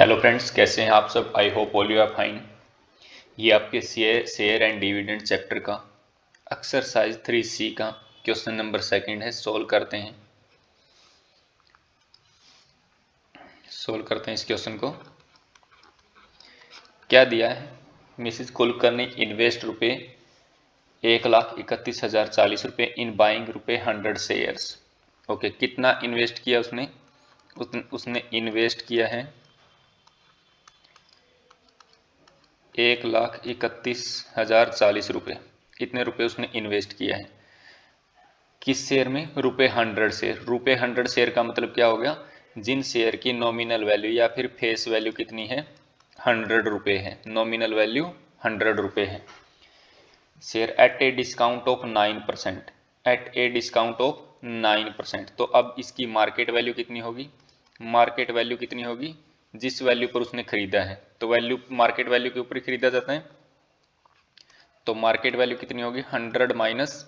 Hello friends, कैसे हैं आप सब। I hope all you are fine. ये आपके शेयर एंड डिविडेंड चैप्टर का एक्सरसाइज 3C का क्वेश्चन नंबर 2 है। सोल्व करते हैं इस क्वेश्चन को। क्या दिया है? मिसिज कुलकर्णी इन्वेस्ट रुपये 1,31,040 इन बाइंग रुपये 100 शेयर्स। ओके, कितना इन्वेस्ट किया उसने इन्वेस्ट किया है 1,31,040 रुपये। इतने रुपए उसने इन्वेस्ट किया है किस शेयर में? रुपये 100 शेयर। रुपये 100 शेयर का मतलब क्या हो गया? जिन शेयर की नॉमिनल वैल्यू या फिर फेस वैल्यू कितनी है? 100 रुपये है। नॉमिनल वैल्यू 100 रुपये है। Share at a discount of 9%। At a discount of 9%। तो अब इसकी मार्केट वैल्यू कितनी होगी? मार्केट वैल्यू कितनी होगी? जिस वैल्यू पर उसने खरीदा है, तो वैल्यू मार्केट वैल्यू के ऊपर ही खरीदा जाता है। तो मार्केट वैल्यू कितनी होगी? 100 minus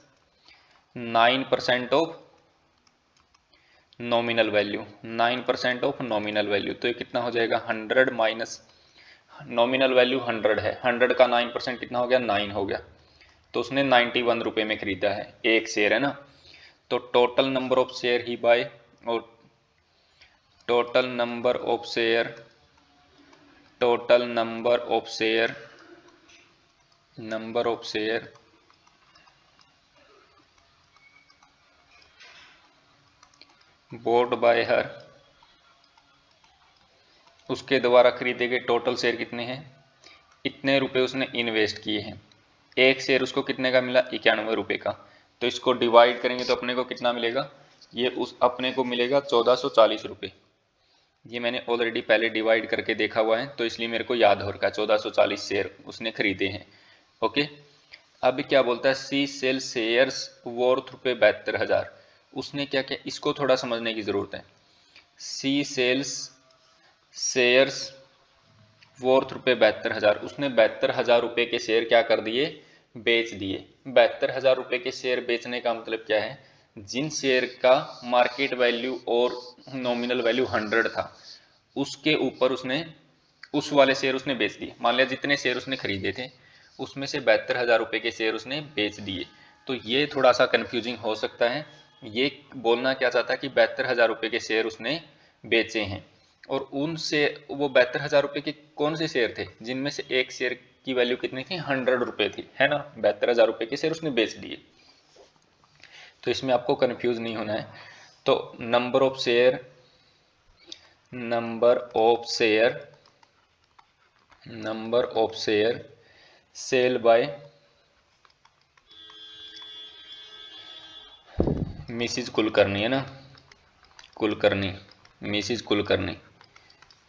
9% of nominal value. 9% of nominal value, तो ये कितना हो जाएगा? 100 माइनस नॉमिनल वैल्यू 100 है। 100 का 9% कितना हो गया? 9 हो गया। तो उसने 91 रुपये में खरीदा है। एक शेयर है ना। तो total number of share he buy, और total number of share bought by her, उसके द्वारा खरीदे गए टोटल शेयर कितने हैं? इतने रुपए उसने इन्वेस्ट किए हैं। एक शेयर उसको कितने का मिला? 91 रुपये का। तो इसको डिवाइड करेंगे तो अपने को कितना मिलेगा? ये अपने को मिलेगा 1440 रुपये। ये मैंने ऑलरेडी पहले डिवाइड करके देखा हुआ है, तो इसलिए मेरे को याद हो रखा है। 1440 शेयर उसने खरीदे हैं। ओके, अब क्या बोलता है? सी सेल शेयर्स वर्थ रुपये 72,000। उसने क्या किया, इसको थोड़ा समझने की जरूरत है। सी सेल्स शेयर्स वर्थ रुपये 72,000। उसने 72,000 रुपये के शेयर क्या कर दिए? बेच दिए। 72,000 रुपये के शेयर बेचने का मतलब क्या है? जिन शेयर का मार्केट वैल्यू और नॉमिनल वैल्यू 100 था, उसके ऊपर उसने उस वाले शेयर उसने बेच दिए। मान लिया जितने शेयर उसने खरीदे थे, उसमें से 72,000 रुपये के शेयर उसने बेच दिए। तो ये थोड़ा सा कंफ्यूजिंग हो सकता है। ये बोलना क्या चाहता है कि 72,000 रुपये के शेयर उसने बेचे हैं, और उनसे वो 72,000 रुपये के कौन से शेयर थे? जिनमें से एक शेयर की वैल्यू कितनी थी? 100 रुपये थी, है ना। 72,000 रुपये के शेयर उसने बेच दिए। तो इसमें आपको कंफ्यूज नहीं होना है। तो number of share sell by Mrs Kulkarni, है ना, मिसिज कुलकर्णी।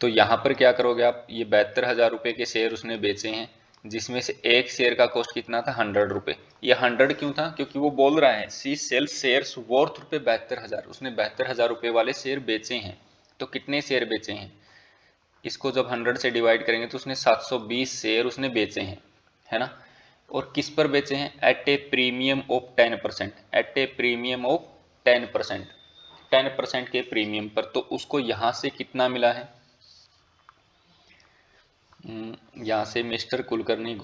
तो यहाँ पर क्या करोगे आप? ये 72,000 रुपये के शेयर उसने बेचे हैं, जिसमें से एक शेयर का कॉस्ट कितना था? 100 रुपये। ये 100 क्यों था? क्योंकि वो बोल रहा है सी सेल शेयर्स वर्थ रुपये 72,000। उसने 72,000 रुपये वाले शेयर बेचे हैं। तो कितने शेयर बेचे हैं? इसको जब 100 से डिवाइड करेंगे तो उसने 720 शेयर उसने बेचे हैं, है ना। और किस पर बेचे हैं? At a premium of 10%। At a premium of 10%। 10% के प्रीमियम पर। तो उसको यहां से कितना मिला है? यहां से मिस्टर कुलकर्णी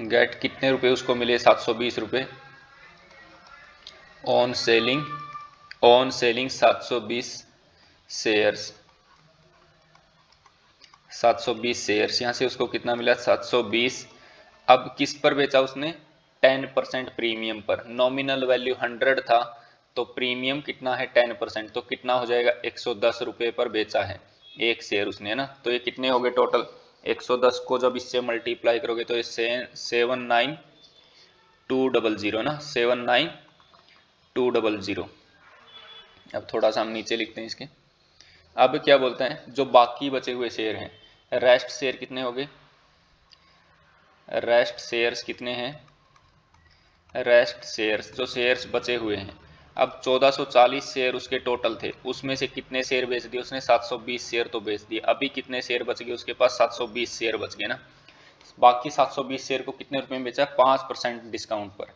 गेट कितने रुपए उसको मिले? 720 रुपये ऑन सेलिंग 720 शेयर्स। 720 शेयर्स, यहां से उसको कितना मिला? 720। अब किस पर बेचा उसने? 10% प्रीमियम पर। नॉमिनल वैल्यू 100 था, तो प्रीमियम कितना है? 10%। तो कितना हो जाएगा? 110 रुपये पर बेचा है एक शेयर उसने, है ना। तो ये कितने हो गए टोटल? 110 को जब इससे मल्टीप्लाई करोगे तो ये 79200 ना, 79200। अब थोड़ा सा हम नीचे लिखते हैं इसके। अब क्या बोलते हैं? जो बाकी बचे हुए शेयर हैं, रेस्ट शेयर कितने हो गए? रेस्ट शेयर्स कितने हैं? रेस्ट शेयर्स, जो शेयर्स बचे हुए हैं। अब 1440 शेयर उसके टोटल थे, उसमें से कितने शेयर बेच दिए उसने? 720 शेयर तो बेच दिए। अभी कितने शेयर बच गए उसके पास? 720 शेयर बच गए ना। बाकी 720 शेयर को कितने रुपए में बेचा? 5% डिस्काउंट पर।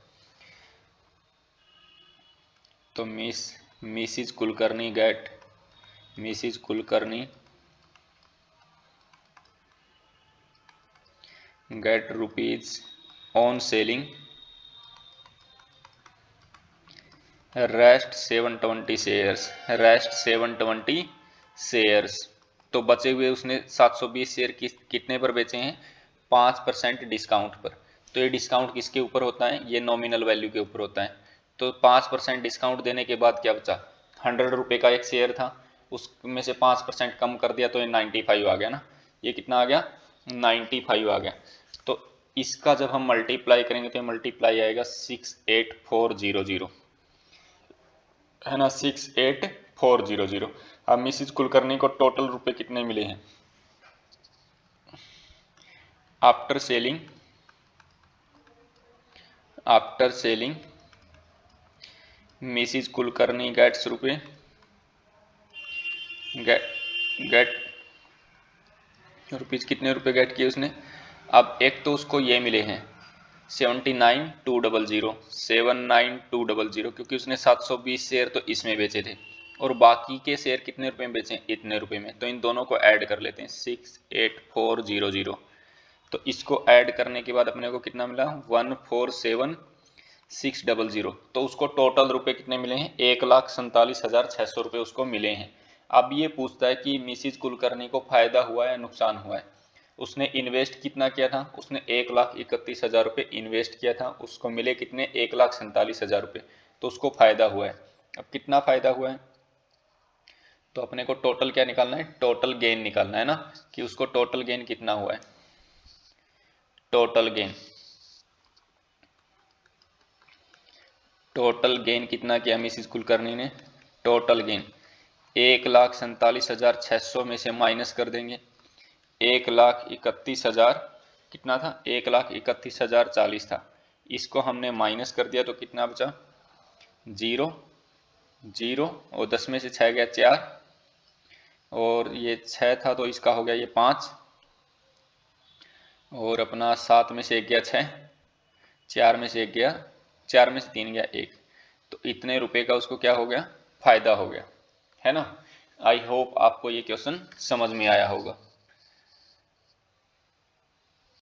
तो Mrs Kulkarni gate rupees on selling rest 720 shares. तो बचे हुए उसने 720 शेयर कितने पर बेचे हैं? 5% डिस्काउंट पर। तो ये डिस्काउंट किसके ऊपर होता है? ये नॉमिनल वैल्यू के ऊपर होता है। तो 5% डिस्काउंट देने के बाद क्या बचा? 100 रुपये का एक शेयर था, उसमें से 5% कम कर दिया तो ये 95 आ गया ना। ये कितना आ गया? 95 आ गया। तो इसका जब हम मल्टीप्लाई करेंगे तो मल्टीप्लाई आएगा 68400, है ना, 68400। अब मिसिज कुलकर्णी को टोटल रुपए कितने मिले हैं? After selling Mrs Kulkarni gets get rupees कितने रुपए गेट किए उसने? अब एक तो उसको ये मिले हैं 79200, क्योंकि उसने 720 शेयर तो इसमें बेचे थे, और बाकी के शेयर कितने रुपए में बेचे? इतने रुपए में। तो इन दोनों को ऐड कर लेते हैं 68400। तो इसको ऐड करने के बाद अपने को कितना मिला? 147600। तो उसको टोटल रुपए कितने मिले हैं? 1,47,600 रुपये उसको मिले हैं। अब ये पूछता है कि मिसिज कुलकर्णी को फायदा हुआ है या नुकसान हुआ है। उसने इन्वेस्ट कितना किया था? उसने 1,31,000 रुपये इन्वेस्ट किया था, उसको मिले कितने? 1,47,000 रुपये। तो उसको फायदा हुआ है। अब कितना फायदा हुआ है? तो अपने को टोटल क्या निकालना है? टोटल गेन निकालना है ना, कि उसको टोटल गेन कितना हुआ है। टोटल गेन कितना किया मिसिज कुलकर्णी ने? टोटल गेन 1,47,600 में से माइनस कर देंगे 1,31,000, कितना था? 1,31,040 था। इसको हमने माइनस कर दिया तो कितना बचा? 0 0, और 10 में से 6 गया 4, और ये 6 था तो इसका हो गया ये 5, और अपना 7 में से 1 गया 6, 4 में से 1 गया, 4 में से 3 गया 1। तो इतने रुपए का उसको क्या हो गया? फायदा हो गया, है ना। आई होप आपको ये क्वेश्चन समझ में आया होगा।